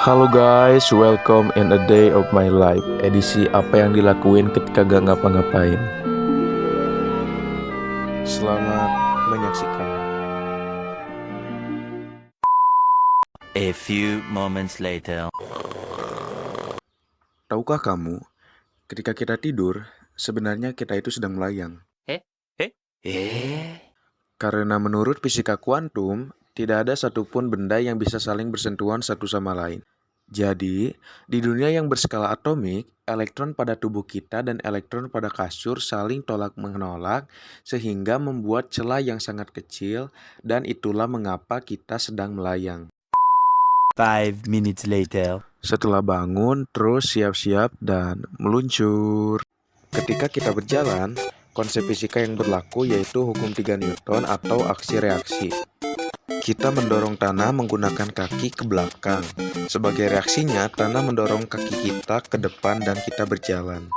Halo guys, welcome in a day of my life. Edisi apa yang dilakuin ketika gak ngapa-ngapain. Selamat menyaksikan. A few moments later. Tahukah kamu, ketika kita tidur, sebenarnya kita itu sedang melayang. Karena menurut fisika kuantum, tidak ada satupun benda yang bisa saling bersentuhan satu sama lain. Jadi, di dunia yang berskala atomik, elektron pada tubuh kita dan elektron pada kasur saling tolak-menolak sehingga membuat celah yang sangat kecil, dan itulah mengapa kita sedang melayang. 5 minutes later. Setelah bangun, terus siap-siap dan meluncur. Ketika kita berjalan, konsep fisika yang berlaku yaitu hukum 3 Newton atau aksi reaksi. Kita mendorong tanah menggunakan kaki ke belakang. Sebagai reaksinya, tanah mendorong kaki kita ke depan dan kita berjalan.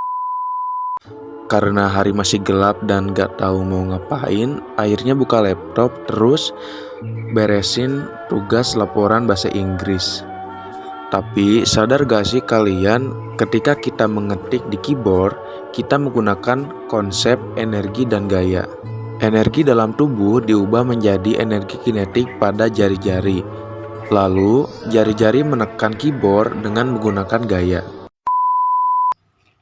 Karena hari masih gelap dan gak tahu mau ngapain, akhirnya buka laptop terus beresin tugas laporan bahasa Inggris. Tapi sadar gak sih kalian, ketika kita mengetik di keyboard, kita menggunakan konsep energi dan gaya. Energi dalam tubuh diubah menjadi energi kinetik pada jari-jari. Lalu, jari-jari menekan keyboard dengan menggunakan gaya.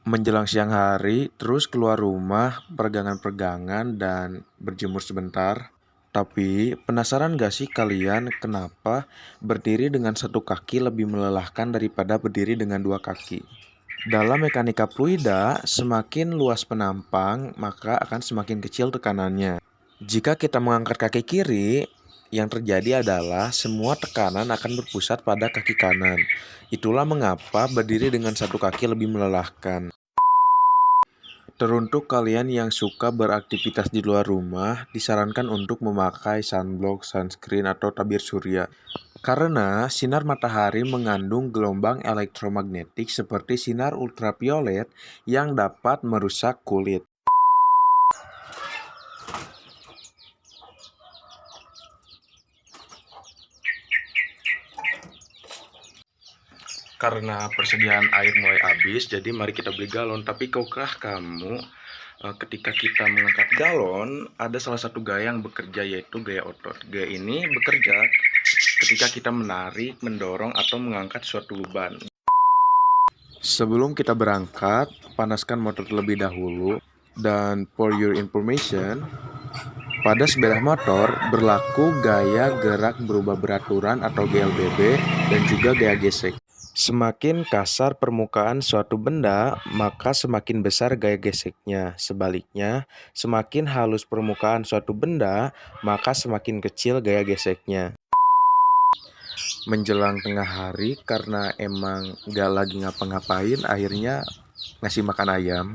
Menjelang siang hari, terus keluar rumah, peregangan-peregangan, dan berjemur sebentar. Tapi, penasaran gak sih kalian kenapa berdiri dengan satu kaki lebih melelahkan daripada berdiri dengan dua kaki? Dalam mekanika fluida, semakin luas penampang, maka akan semakin kecil tekanannya. Jika kita mengangkat kaki kiri, yang terjadi adalah semua tekanan akan berpusat pada kaki kanan. Itulah mengapa berdiri dengan satu kaki lebih melelahkan. Teruntuk kalian yang suka beraktivitas di luar rumah, disarankan untuk memakai sunblock, sunscreen, atau tabir surya. Karena sinar matahari mengandung gelombang elektromagnetik seperti sinar ultraviolet yang dapat merusak kulit. Karena persediaan air mulai habis, jadi mari kita beli galon. Tapi tahukah kamu, ketika kita mengangkat galon, ada salah satu gaya yang bekerja, yaitu gaya otot. Gaya ini bekerja ketika kita menarik, mendorong, atau mengangkat suatu beban. Sebelum kita berangkat, panaskan motor terlebih dahulu. Dan for your information, pada sepeda motor berlaku gaya gerak berubah beraturan atau GLBB dan juga gaya gesek. Semakin kasar permukaan suatu benda, maka semakin besar gaya geseknya. Sebaliknya, semakin halus permukaan suatu benda, maka semakin kecil gaya geseknya. Menjelang tengah hari, karena emang gak lagi ngapa-ngapain, akhirnya ngasih makan ayam.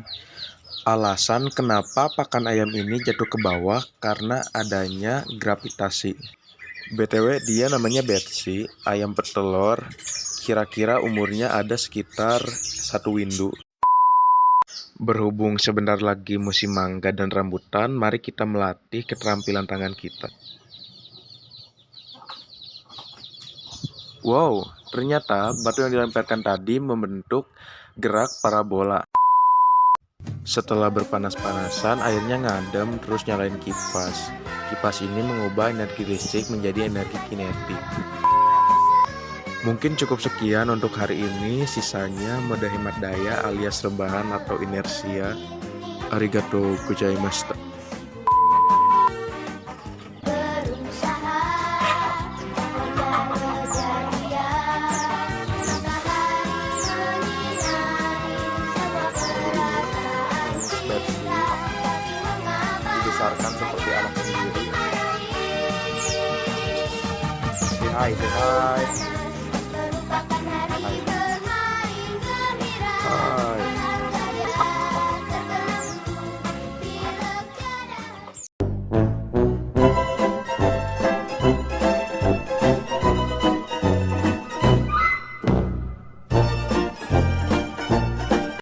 Alasan kenapa pakan ayam ini jatuh ke bawah karena adanya gravitasi. BTW dia namanya Betsy, ayam petelur. Kira-kira umurnya ada sekitar 1 windu. Berhubung sebentar lagi musim mangga dan rambutan, mari kita melatih keterampilan tangan kita. Wow, ternyata batu yang dilemparkan tadi membentuk gerak parabola. Setelah berpanas-panasan, airnya ngadem, terus nyalain kipas. Kipas ini mengubah energi listrik menjadi energi kinetik. Mungkin cukup sekian untuk hari ini, sisanya mode hemat daya alias rebahan atau inersia. Arigatou gozaimashita. Dibesarkan seperti anak sendiri. Say hi.